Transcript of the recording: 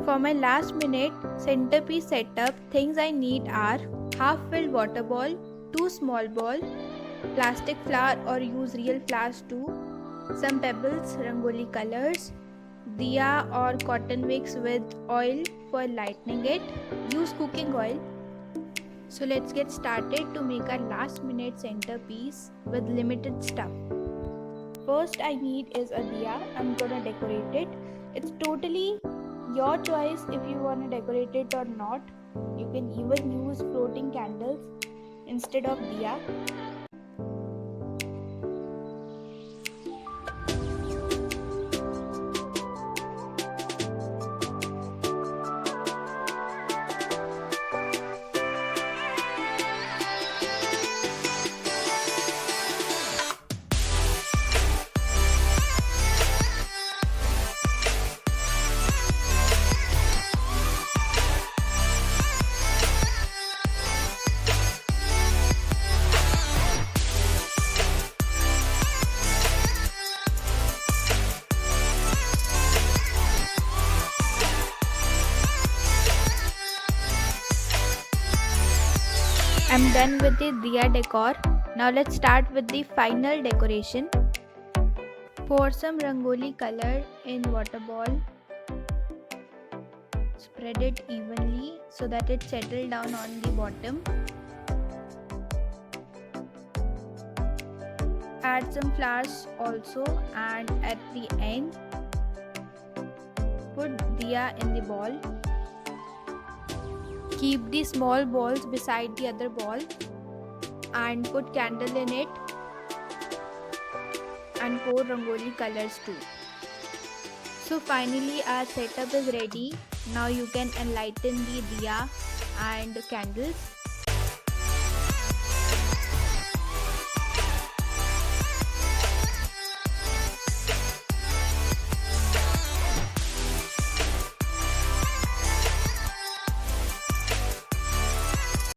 For my last minute centerpiece setup, things I need are half filled water ball, 2 small ball, plastic flower or use real flowers too, some pebbles, rangoli colors, diya or cotton wicks with oil for lightening it, use cooking oil. So let's get started to make our last minute centerpiece with limited stuff. First I need is a diya. I'm gonna decorate it. It's totally your choice if you want to decorate it or not. You can even use floating candles instead of diya. I'm done with the diya decor. Now let's start with the final decoration. Pour some rangoli color in water ball. Spread it evenly so that it settles down on the bottom. Add some flowers also, and at the end put diya in the ball. Keep the small balls beside the other ball and put candle in it and pour rangoli colors too. So finally our setup is ready. Now you can enlighten the diya and candles.